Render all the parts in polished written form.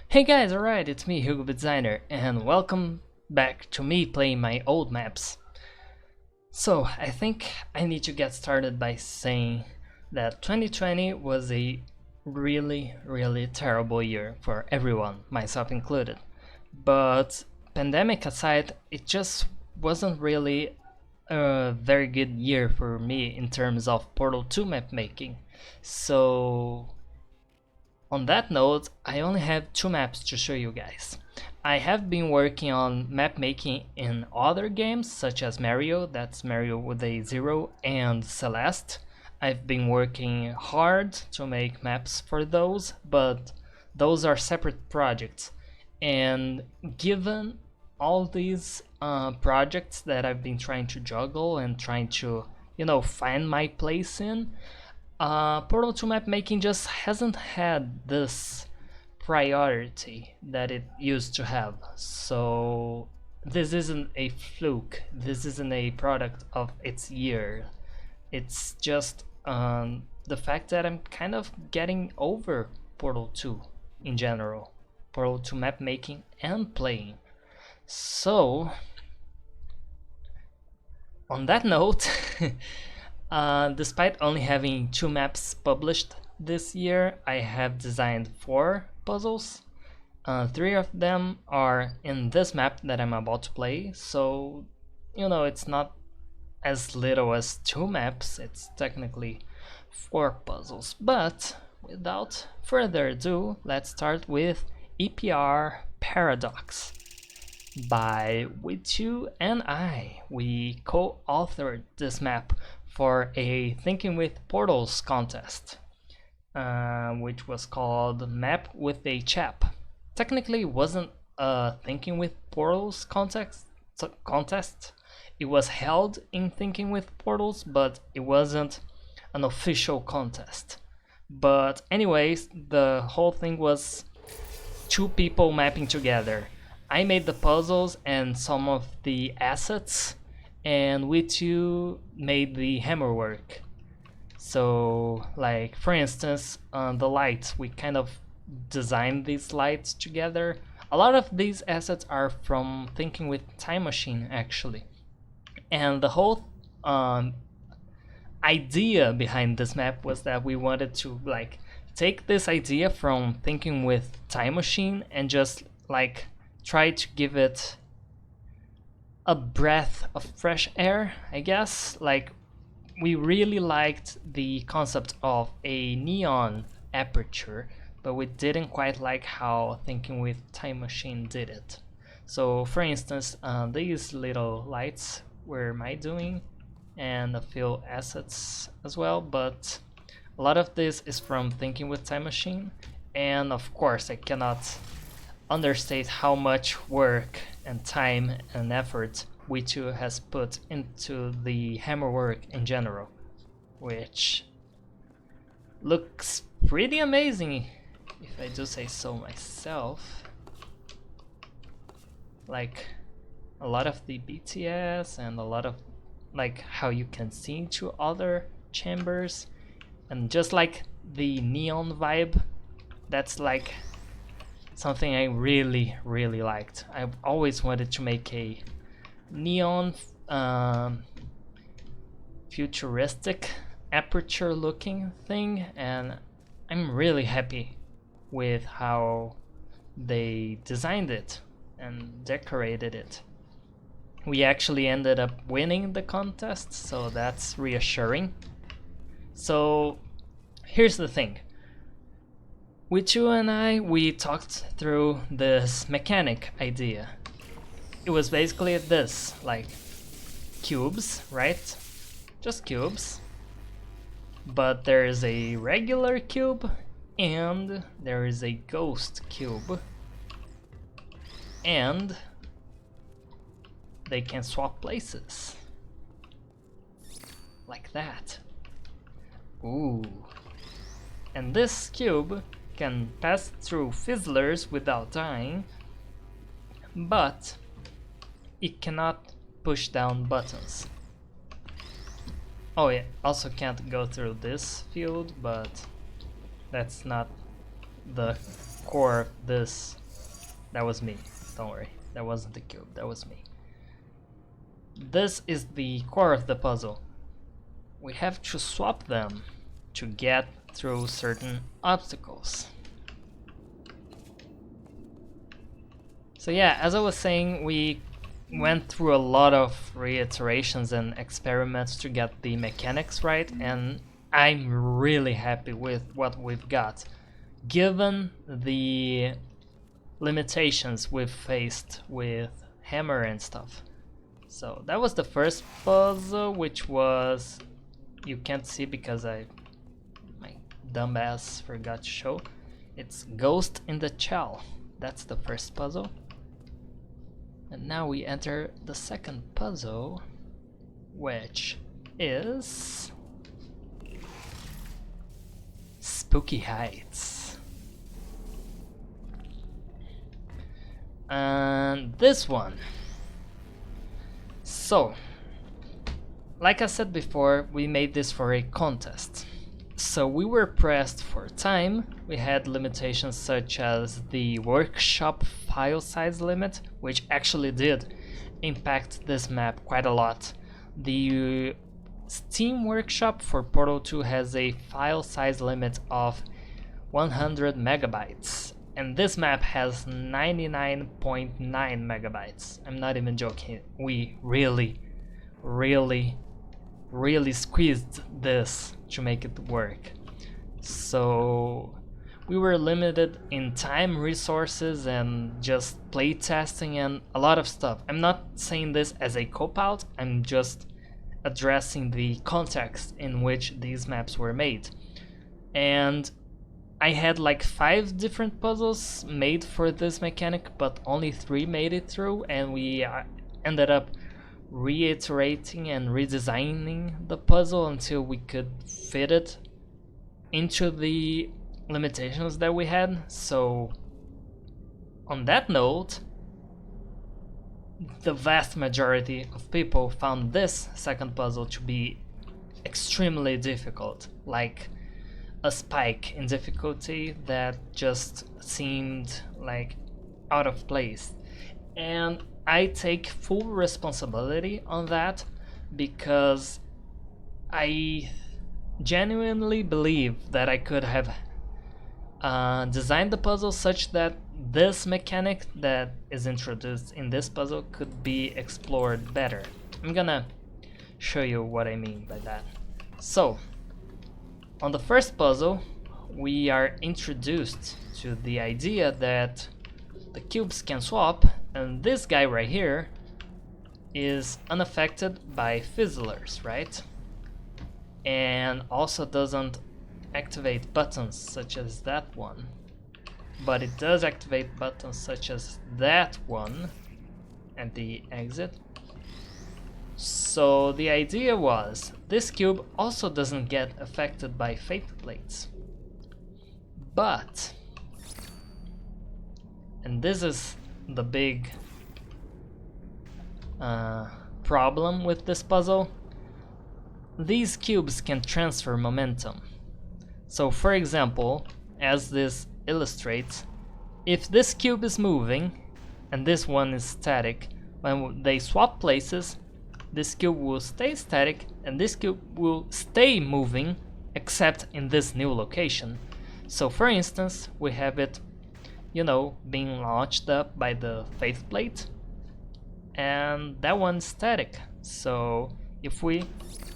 Hey guys, alright, it's me, Hugo Designer, and welcome back to me playing my old maps. So, I think I need to get started by saying that 2020 was a really terrible year for everyone, myself included. But pandemic aside, it just wasn't really a very good year for me in terms of Portal 2 map making. So on that note, I only have two maps to show you guys. I have been working on map making in other games such as Mario, that's Mario with a zero, and Celeste. I've been working hard to make maps for those, but those are separate projects. And given all these projects that I've been trying to juggle and trying to, find my place in, Portal 2 map making just hasn't had this priority that it used to have. So this isn't a fluke, this isn't a product of its year. It's just the fact that I'm kind of getting over Portal 2 in general. Portal 2 map making and playing. So on that note, despite only having two maps published this year, I have designed 4 puzzles. 3 of them are in this map that I'm about to play, so it's not as little as 2 maps, it's technically 4 puzzles. But without further ado, let's start with EPR Paradox. By PeTI and I, we co-authored this map for a Thinking with Portals contest, which was called Map with a Chap. Technically, it wasn't a Thinking with Portals contest. It was held in Thinking with Portals, but it wasn't an official contest. But anyways, the whole thing was 2 people mapping together. I made the puzzles and some of the assets, and PeTI made the hammerwork. So, like, for instance, the lights, we kind of designed these lights together. A lot of these assets are from Thinking with Time Machine, actually. And the whole idea behind this map was that we wanted to, like, take this idea from Thinking with Time Machine and just, like, try to give it a breath of fresh air, I guess. Like, we really liked the concept of a neon aperture, but we didn't quite like how Thinking with Time Machine did it. So for instance, these little lights were my doing, and a few assets as well, but a lot of this is from Thinking with Time Machine. And of course, I cannot understate how much work and time and effort PeTI has put into the hammerwork in general, which looks pretty amazing, if I do say so myself. Like, a lot of the BTS and a lot of, like, how you can see into other chambers, and just like the neon vibe, that's like something I really liked. I've always wanted to make a neon futuristic aperture looking thing, and I'm really happy with how they designed it and decorated it. We actually ended up winning the contest, so that's reassuring. So here's the thing. PeTI and we talked through this mechanic idea. It was basically this, like, cubes, right? Just cubes. But there is a regular cube and there is a ghost cube. And they can swap places. Like that. Ooh. And this cube can pass through fizzlers without dying, but it cannot push down buttons. Oh yeah, also can't go through this field, but that's not the core of this. That was me, don't worry. That wasn't the cube, that was me. This is the core of the puzzle. We have to swap them to get through certain obstacles. So yeah, as I was saying, we went through a lot of reiterations and experiments to get the mechanics right, and I'm really happy with what we've got, given the limitations we've faced with hammer and stuff. So that was the first puzzle, which was, you can't see because my dumbass forgot to show. It's Ghost in the Shell. That's the first puzzle. And now we enter the second puzzle, which is Spooky Heights. And this one. So, like I said before, we made this for a contest. So we were pressed for time. We had limitations such as the workshop file size limit, which actually did impact this map quite a lot. The Steam Workshop for Portal 2 has a file size limit of 100 megabytes, and this map has 99.9 megabytes. I'm not even joking. We really squeezed this to make it work. So we were limited in time, resources, and just playtesting and a lot of stuff. I'm not saying this as a cop-out, I'm just addressing the context in which these maps were made. And I had like 5 different puzzles made for this mechanic, but only 3 made it through, and we ended up reiterating and redesigning the puzzle until we could fit it into the limitations that we had. So on that note, the vast majority of people found this second puzzle to be extremely difficult, like a spike in difficulty that just seemed like out of place. And I take full responsibility on that because I genuinely believe that I could have designed the puzzle such that this mechanic that is introduced in this puzzle could be explored better. I'm gonna show you what I mean by that. So, on the first puzzle, we are introduced to the idea that the cubes can swap, and this guy right here is unaffected by fizzlers, right? And also doesn't activate buttons such as that one, but it does activate buttons such as that one and the exit. So the idea was, this cube also doesn't get affected by fate plates, but, and this is the big problem with this puzzle, these cubes can transfer momentum. So for example, as this illustrates, if this cube is moving and this one is static, when they swap places, this cube will stay static and this cube will stay moving, except in this new location. So for instance, we have it, you know, being launched up by the faith plate, and that one's static. So if we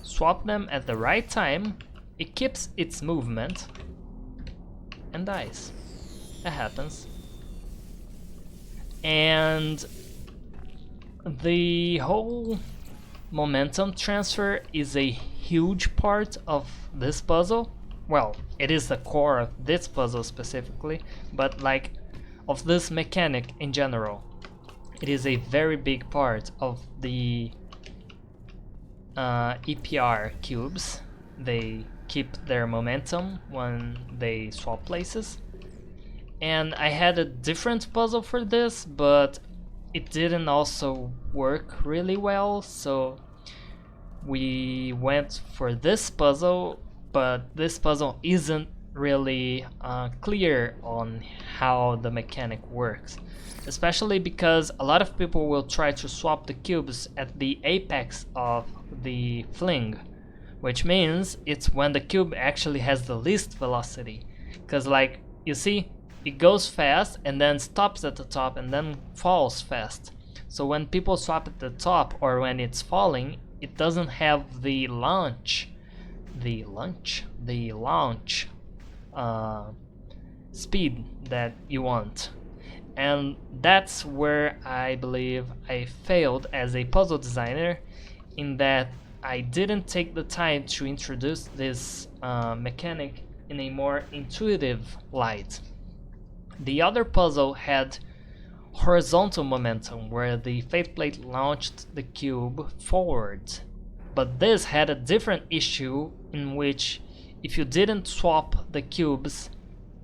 swap them at the right time, it keeps its movement and dies. That happens. And the whole momentum transfer is a huge part of this puzzle. Well, it is the core of this puzzle specifically, but like of this mechanic in general. It is a very big part of the EPR cubes. They keep their momentum when they swap places. And I had a different puzzle for this, but it didn't also work really well, so we went for this puzzle, but this puzzle isn't really clear on how the mechanic works, especially because a lot of people will try to swap the cubes at the apex of the fling, which means it's when the cube actually has the least velocity, because like you see, it goes fast and then stops at the top and then falls fast. So when people swap at the top or when it's falling, it doesn't have the launch speed that you want. And that's where I believe I failed as a puzzle designer, in that I didn't take the time to introduce this mechanic in a more intuitive light. The other puzzle had horizontal momentum, where the faceplate launched the cube forward. But this had a different issue, in which if you didn't swap the cubes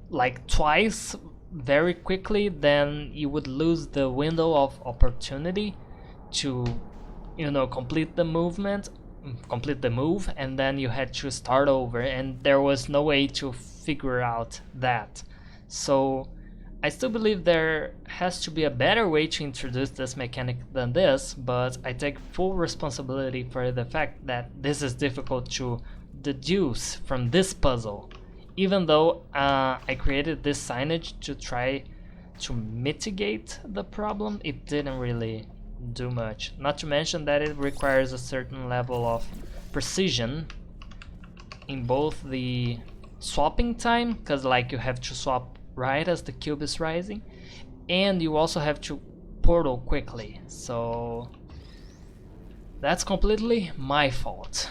like twice very quickly, then you would lose the window of opportunity to, you know, complete the move, and then you had to start over, and there was no way to figure out that. So I still believe there has to be a better way to introduce this mechanic than this, but I take full responsibility for the fact that this is difficult to deduce from this puzzle. Even though I created this signage to try to mitigate the problem, it didn't really do much. Not to mention that it requires a certain level of precision in both the swapping time, because like you have to swap right as the cube is rising, and you also have to portal quickly. So that's completely my fault.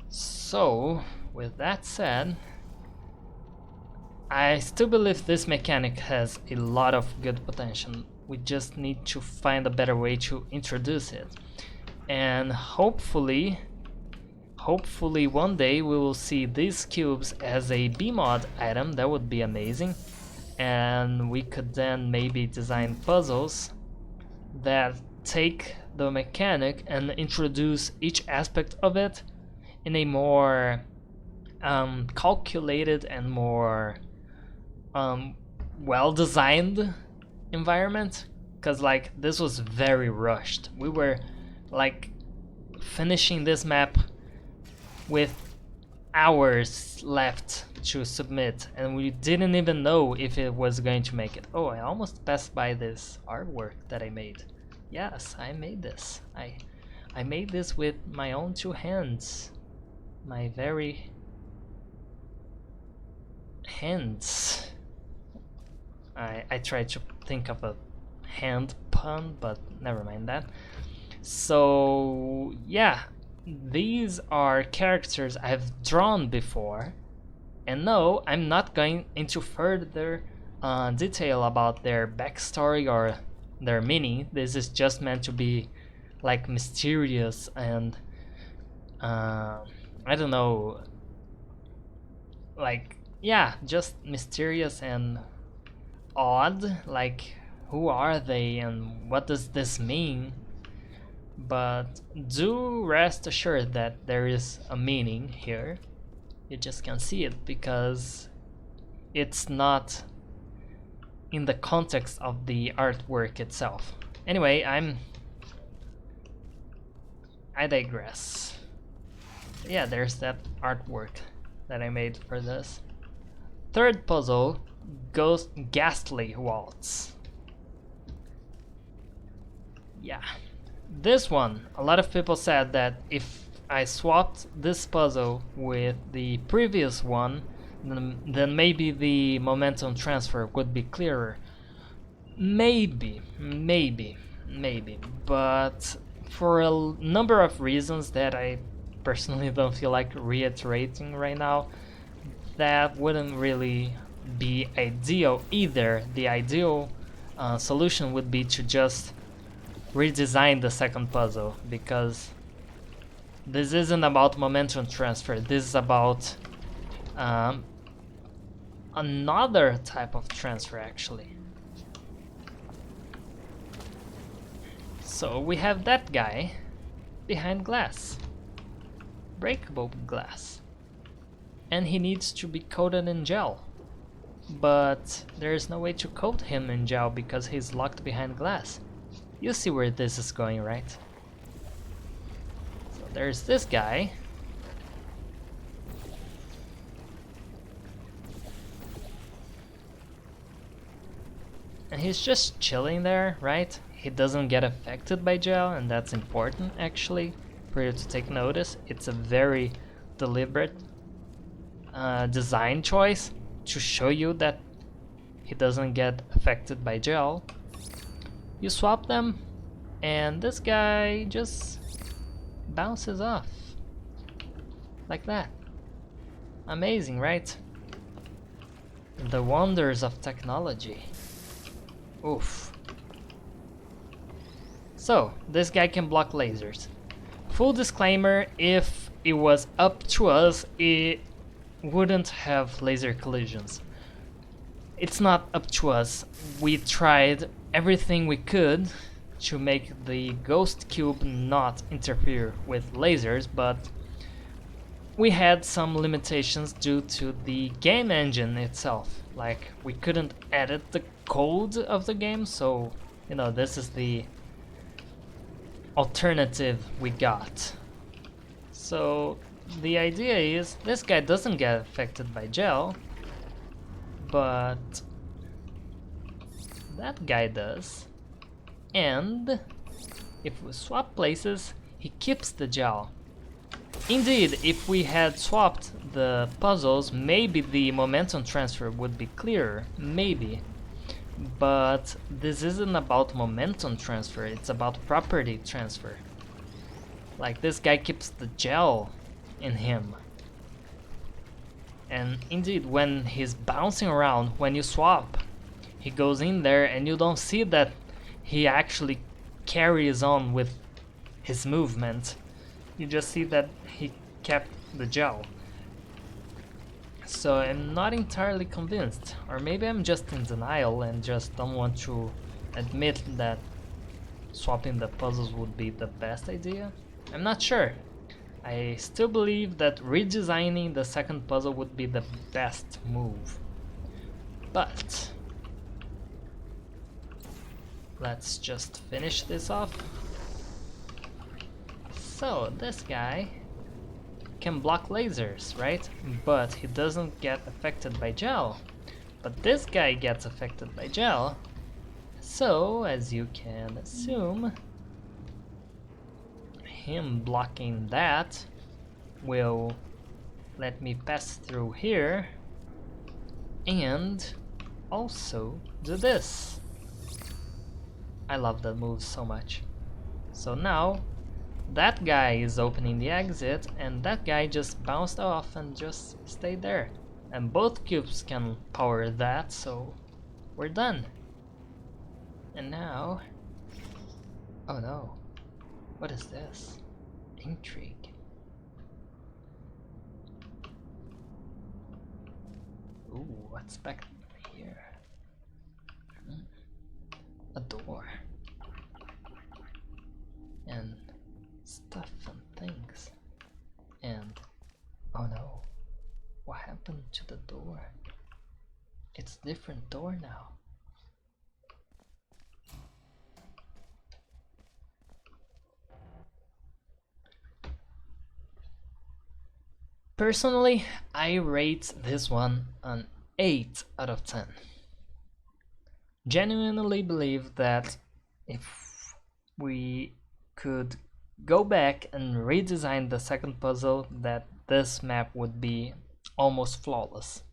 So with that said, I still believe this mechanic has a lot of good potential. We just need to find a better way to introduce it, and hopefully one day we will see these cubes as a B-mod item. That would be amazing, and we could then maybe design puzzles that take the mechanic and introduce each aspect of it in a more calculated and more well-designed environment, because like this was very rushed. We were like finishing this map with hours left to submit, and we didn't even know if it was going to make it. Oh, I almost passed by this artwork that I made. Yes, I made this. I made this with my own two hands. My very hands. I tried to think of a hand pun, but never mind that. So yeah, these are characters I've drawn before, and no, I'm not going into further detail about their backstory or their meaning. This is just meant to be like mysterious and I don't know, like, yeah, just mysterious and odd, like who are they and what does this mean? But do rest assured that there is a meaning here. You just can't see it because it's not in the context of the artwork itself. Anyway, I digress. Yeah, there's that artwork that I made for this. Third puzzle, Ghastly Waltz. Yeah, this one, a lot of people said that if I swapped this puzzle with the previous one, then maybe the momentum transfer would be clearer. Maybe, but for a number of reasons that I personally don't feel like reiterating right now, that wouldn't really be ideal either. The ideal solution would be to just redesign the second puzzle, because this isn't about momentum transfer, this is about another type of transfer actually. So we have that guy behind glass, breakable glass, and he needs to be coated in gel, but there is no way to coat him in gel because he's locked behind glass. You see where this is going, right? So there's this guy. And he's just chilling there, right? He doesn't get affected by gel, and that's important actually for you to take notice. It's a very deliberate design choice to show you that he doesn't get affected by gel. You swap them, and this guy just bounces off like that. Amazing, right? The wonders of technology. Oof. So, this guy can block lasers. Full disclaimer, if it was up to us, it wouldn't have laser collisions. It's not up to us. We tried everything we could to make the ghost cube not interfere with lasers, but we had some limitations due to the game engine itself. Like, we couldn't edit the code of the game, so, you know, this is the alternative we got. So, the idea is, this guy doesn't get affected by gel, but that guy does. And if we swap places, he keeps the gel. Indeed, if we had swapped the puzzles, maybe the momentum transfer would be clearer, maybe. But this isn't about momentum transfer, it's about property transfer. Like, this guy keeps the gel in him. And indeed, when he's bouncing around, when you swap, he goes in there and you don't see that he actually carries on with his movement. You just see that he kept the gel. So I'm not entirely convinced, or maybe I'm just in denial and just don't want to admit that swapping the puzzles would be the best idea. I'm not sure. I still believe that redesigning the second puzzle would be the best move. But let's just finish this off. So this guy can block lasers, right? But he doesn't get affected by gel. But this guy gets affected by gel. So, as you can assume, him blocking that will let me pass through here and also do this. I love that move so much. So now that guy is opening the exit and that guy just bounced off and just stayed there. And both cubes can power that, so we're done. And now, oh no, what is this? Intrigue. Ooh, what's back here? A door. And stuff and things. And oh no, what happened to the door? It's a different door now. Personally, I rate this one an 8 out of 10. Genuinely believe that if we could go back and redesign the second puzzle, that this map would be almost flawless.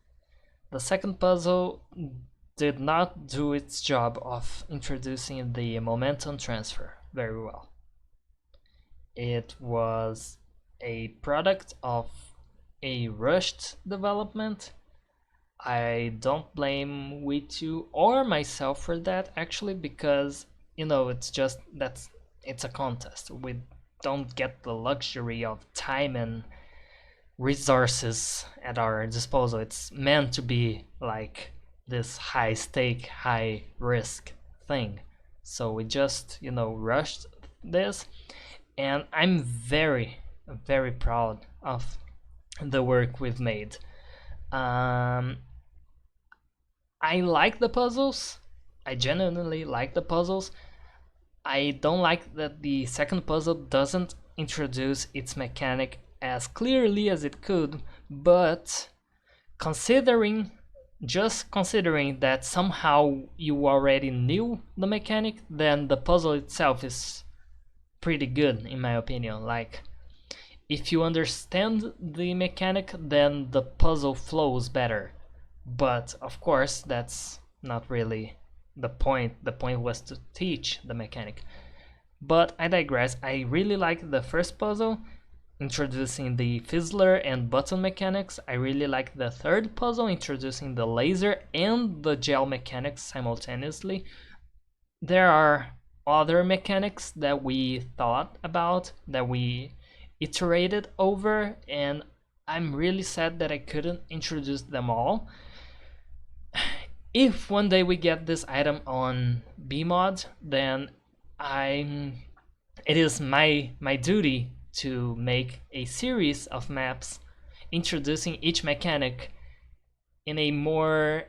The second puzzle did not do its job of introducing the momentum transfer very well. It was a product of a rushed development. I don't blame We2 or myself for that, actually, because, you know, it's just it's a contest. We don't get the luxury of time and resources at our disposal. It's meant to be like this high stake, high risk thing. So we just, you know, rushed this, and I'm very, very proud of the work we've made. I like the puzzles. I genuinely like the puzzles. I don't like that the second puzzle doesn't introduce its mechanic as clearly as it could, but just considering that somehow you already knew the mechanic, then the puzzle itself is pretty good in my opinion. Like, if you understand the mechanic, then the puzzle flows better. But of course, that's not really the point. The point was to teach the mechanic. But I digress. I really like the first puzzle, introducing the fizzler and button mechanics. I really like the third puzzle, introducing the laser and the gel mechanics simultaneously. There are other mechanics that we thought about, that we iterated over, and I'm really sad that I couldn't introduce them all. If one day we get this item on BMod, then it is my duty to make a series of maps introducing each mechanic in a more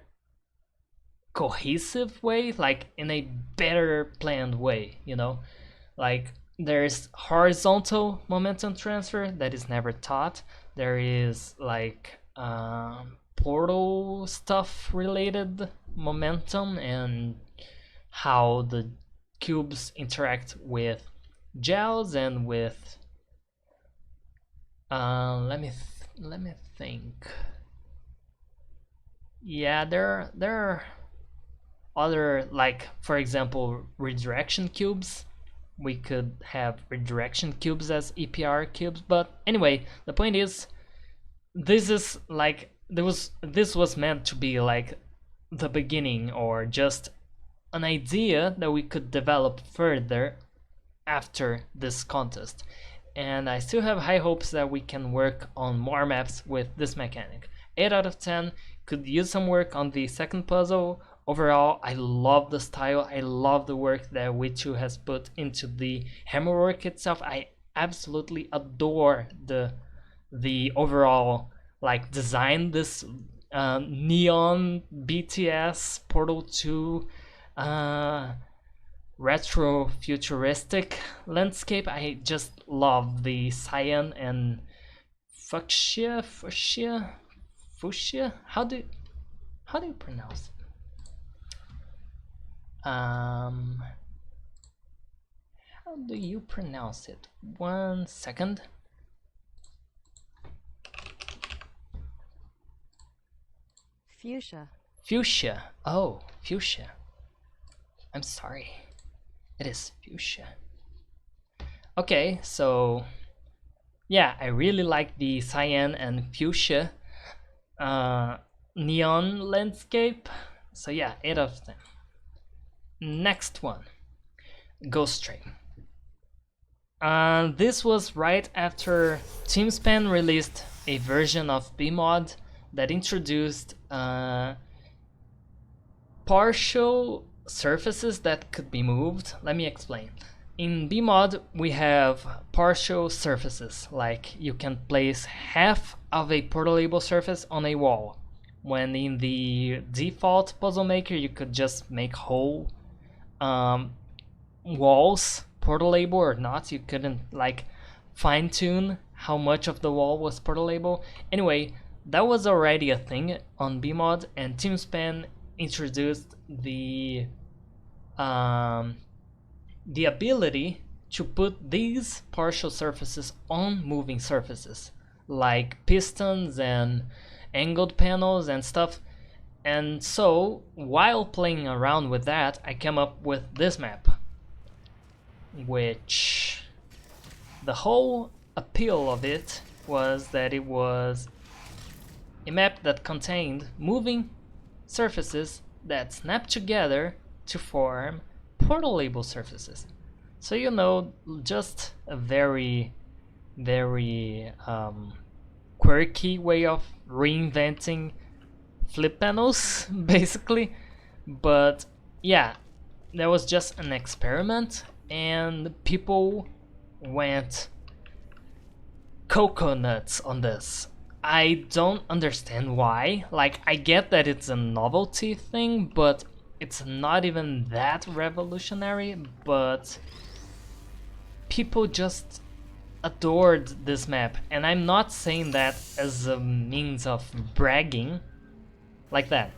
cohesive way, like in a better planned way, you know? Like, there's horizontal momentum transfer that is never taught. There is like portal stuff related momentum and how the cubes interact with gels and with let me think. Yeah, there are other, like, for example, redirection cubes. We could have redirection cubes as EPR cubes, but anyway, the point is, this is like, this was meant to be like the beginning, or just an idea that we could develop further after this contest. And I still have high hopes that we can work on more maps with this mechanic. 8 out of 10, could use some work on the second puzzle. Overall, I love the style, I love the work that Witchu has put into the hammerwork itself. I absolutely adore the overall like design, this neon BTS Portal 2 retro futuristic landscape. I just love the cyan and fuchsia. How do you pronounce it? How do you pronounce it? 1 second. Fuchsia. Oh, fuchsia. I'm sorry. It is fuchsia. Okay, so yeah, I really like the cyan and fuchsia neon landscape. So yeah, 8 out of 10. Next one, Ghost Train. This was right after TeamSpan released a version of BMod that introduced partial surfaces that could be moved. Let me explain. In BMod, we have partial surfaces, like you can place half of a portalable surface on a wall, when in the default puzzle maker you could just make whole walls portalable or not. You couldn't like fine-tune how much of the wall was portalable. Anyway, that was already a thing on BMod, and TeamSpan introduced the ability to put these partial surfaces on moving surfaces, like pistons and angled panels and stuff. And so, while playing around with that, I came up with this map, which the whole appeal of it was that it was a map that contained moving surfaces that snap together to form portalable surfaces. So, you know, just a very, very quirky way of reinventing flip panels, basically. But yeah, that was just an experiment, and people went coconuts on this. I don't understand why. Like, I get that it's a novelty thing, but it's not even that revolutionary. But people just adored this map, and I'm not saying that as a means of bragging like that.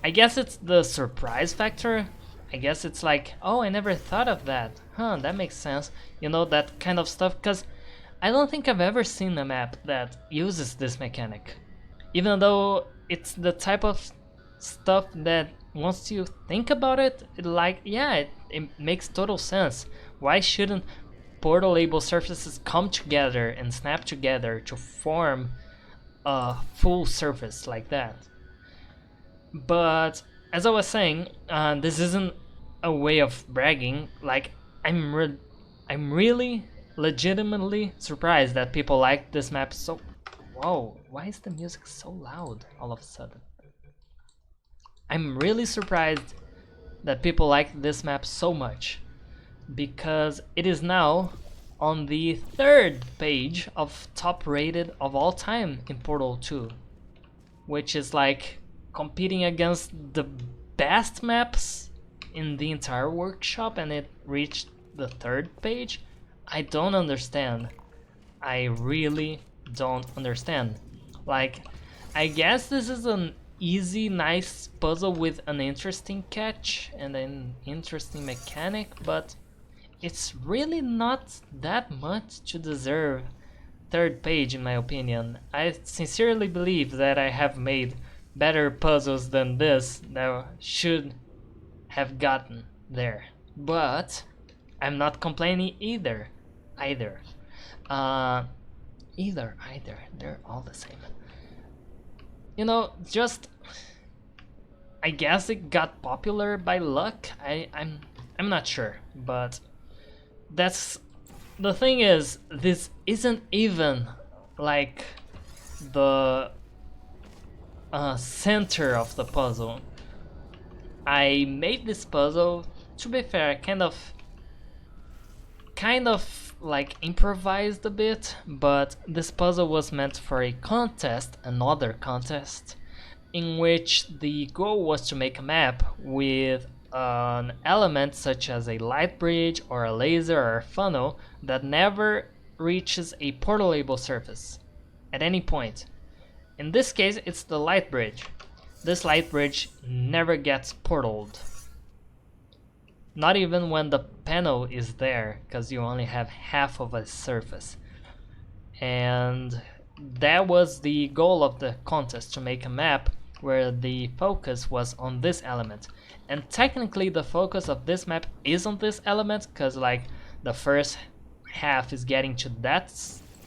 I guess it's the surprise factor. I guess it's like, oh, I never thought of that. Huh, that makes sense. You know, that kind of stuff, because I don't think I've ever seen a map that uses this mechanic. Even though it's the type of stuff that once you think about it, like, yeah, it makes total sense. Why shouldn't portal-able surfaces come together and snap together to form a full surface like that? But as I was saying, this isn't a way of bragging. Like, I'm really legitimately surprised that people like this map so. Whoa! Why is the music so loud all of a sudden? I'm really surprised that people like this map so much, because it is now on the 3rd page of top rated of all time in Portal 2, which is like competing against the best maps in the entire workshop, and it reached the 3rd page. I don't understand. I really don't understand. Like, I guess this is an easy, nice puzzle with an interesting catch and an interesting mechanic, but it's really not that much to deserve 3rd page in my opinion. I sincerely believe that I have made better puzzles than this that should have gotten there, but I'm not complaining either. Either, they're all the same. You know, just I guess it got popular by luck. I'm not sure, but that's the thing is, this isn't even like the center of the puzzle. I made this puzzle, to be fair, kind of like improvised a bit, but this puzzle was meant for a contest, another contest, in which the goal was to make a map with an element such as a light bridge or a laser or a funnel that never reaches a portal-able surface at any point. In this case, it's the light bridge. This light bridge never gets portaled. Not even when the panel is there, because you only have half of a surface. And that was the goal of the contest, to make a map where the focus was on this element. And technically the focus of this map is on this element, because like the first half is getting to that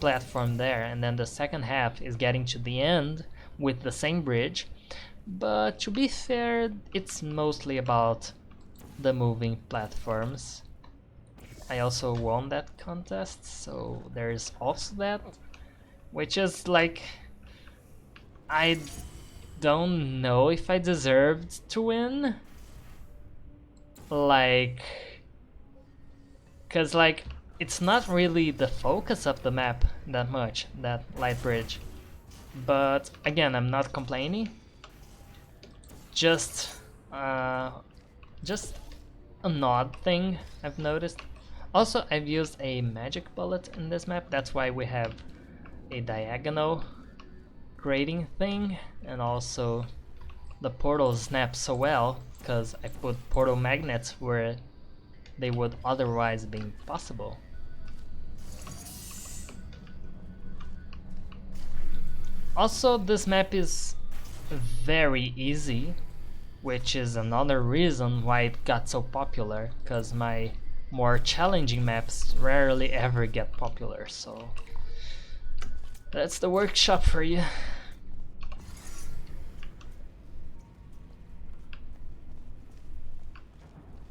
platform there, and then the second half is getting to the end with the same bridge. But to be fair, it's mostly about the moving platforms. I also won that contest, so there's also that, which is like, I don't know if I deserved to win, like, cause like it's not really the focus of the map that much, that light bridge. But again, I'm not complaining. Just an odd thing I've noticed. Also, I've used a magic bullet in this map. That's why we have a diagonal grading thing, and also the portals snap so well because I put portal magnets where they would otherwise be impossible. Also, this map is very easy, which is another reason why it got so popular, because my more challenging maps rarely ever get popular, so that's the workshop for you.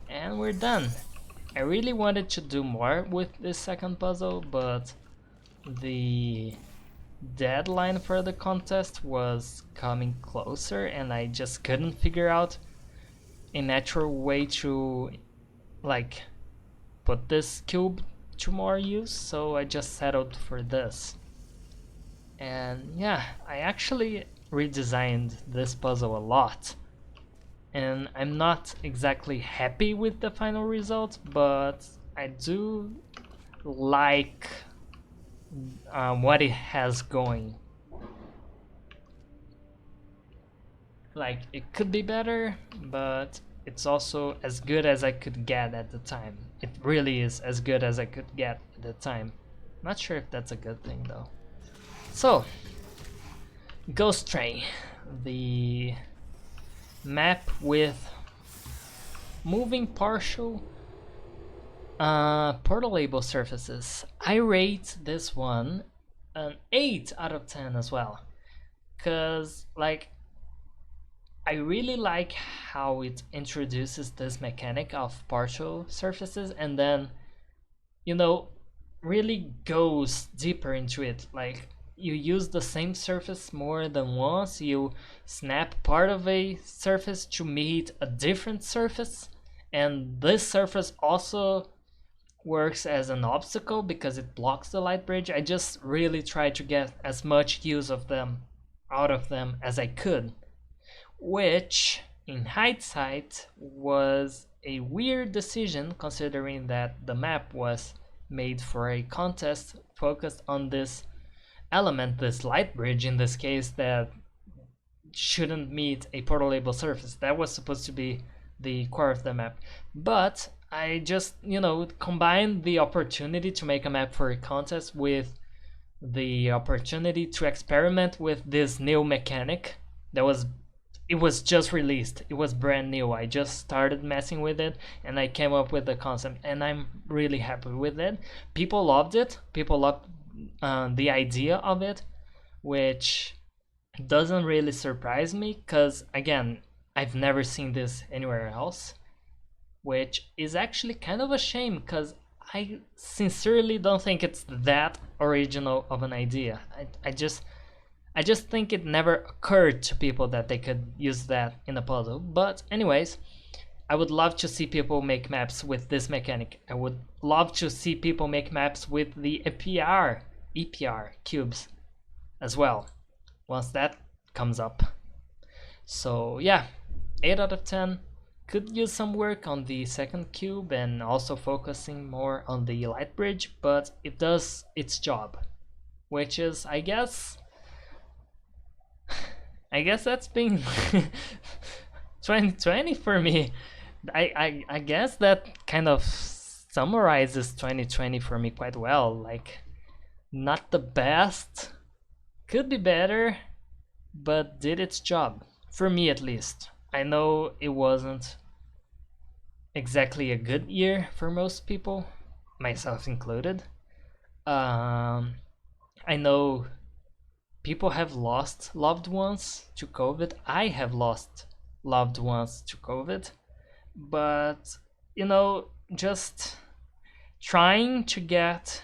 And we're done. I really wanted to do more with this second puzzle, but the deadline for the contest was coming closer and I just couldn't figure out a natural way to like put this cube to more use, so I just settled for this. And yeah, I actually redesigned this puzzle a lot, and I'm not exactly happy with the final result, but I do like what it has going. Like, it could be better, but it's also as good as I could get at the time. It really is as good as I could get at the time. Not sure if that's a good thing though. So, Ghost Train, the map with moving partial portalable surfaces. I rate this one an 8 out of 10 as well, cause like I really like how it introduces this mechanic of partial surfaces and then, you know, really goes deeper into it. Like, you use the same surface more than once, you snap part of a surface to meet a different surface, and this surface also works as an obstacle because it blocks the light bridge. I just really tried to get as much use of them out of them as I could, which in hindsight was a weird decision considering that the map was made for a contest focused on this element, this light bridge in this case, that shouldn't meet a portalable surface. That was supposed to be the core of the map. But I just, combined the opportunity to make a map for a contest with the opportunity to experiment with this new mechanic it was just released. It was brand new. I just started messing with it and I came up with the concept, and I'm really happy with it. People loved it. People loved the idea of it, which doesn't really surprise me because, again, I've never seen this anywhere else, which is actually kind of a shame because I sincerely don't think it's that original of an idea. I just think it never occurred to people that they could use that in a puzzle. But anyways, I would love to see people make maps with this mechanic. I would love to see people make maps with the EPR cubes as well, once that comes up. So yeah, 8 out of 10. Could use some work on the second cube and also focusing more on the light bridge, but it does its job, which is, I guess that's been 2020 for me. I guess that kind of summarizes 2020 for me quite well. Like, not the best, could be better, but did its job, for me at least. I know it wasn't exactly a good year for most people, myself included. I know people have lost loved ones to COVID. I have lost loved ones to COVID. But, just trying to get,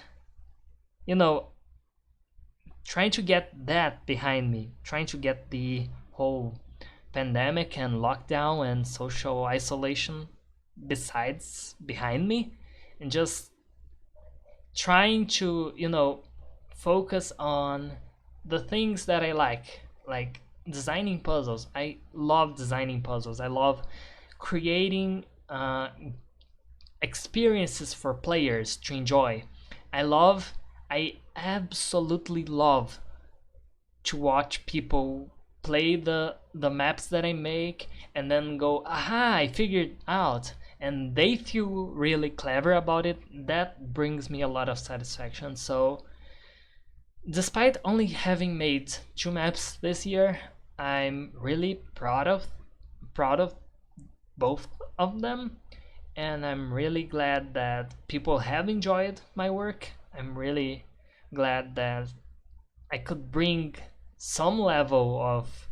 trying to get that behind me, trying to get the whole pandemic and lockdown and social isolation behind me, and just trying to, focus on the things that I like designing puzzles. I love designing puzzles. I love creating experiences for players to enjoy. I absolutely love to watch people play the maps that I make and then go, aha, I figured out, and they feel really clever about it. That brings me a lot of satisfaction. So despite only having made 2 maps this year, I'm really proud of both of them, and I'm really glad that people have enjoyed my work. I'm really glad that I could bring some level of,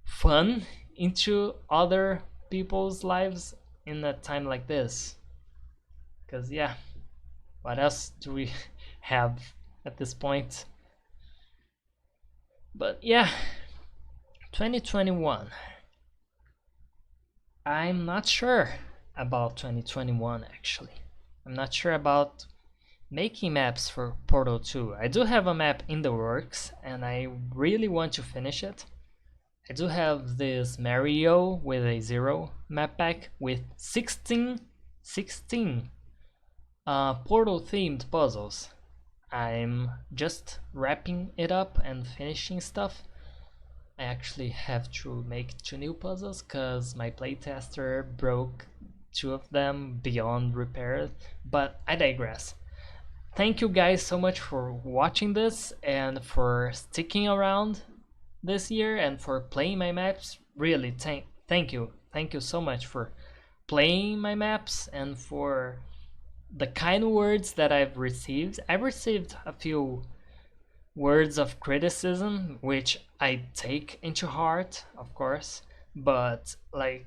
fun into other people's lives in a time like this. Because yeah, what else do we have at this point? But yeah, 2021. I'm not sure. about 2021 actually. I'm not sure about making maps for Portal 2. I do have a map in the works and I really want to finish it. I do have this Mario with a 0 map pack with 16 Portal themed puzzles. I'm just wrapping it up and finishing stuff. I actually have to make 2 new puzzles because my playtester broke 2 of them beyond repair, but I digress. Thank you guys so much for watching this and for sticking around this year and for playing my maps. Really, thank you. Thank you so much for playing my maps and for the kind words that I've received. I've received a few words of criticism, which I take into heart, of course, but like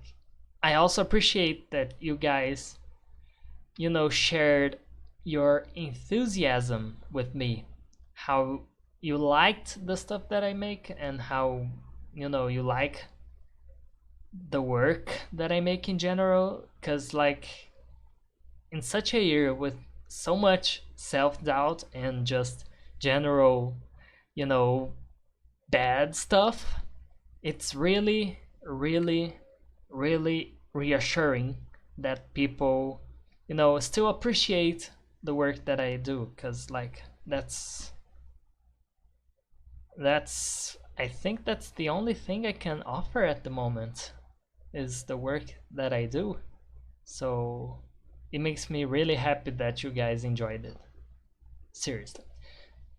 I also appreciate that you guys, you know, shared your enthusiasm with me, how you liked the stuff that I make and how, you know, you like the work that I make in general, because like in such a year with so much self-doubt and just general, you know, bad stuff, it's really reassuring that people, you know, still appreciate the work that I do, because like that's I think that's the only thing I can offer at the moment is the work that I do. So it makes me really happy that you guys enjoyed it. Seriously.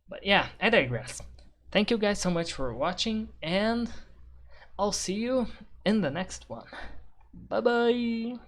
But yeah, I digress. Thank you guys so much for watching, and I'll see you in the next one. Bye bye!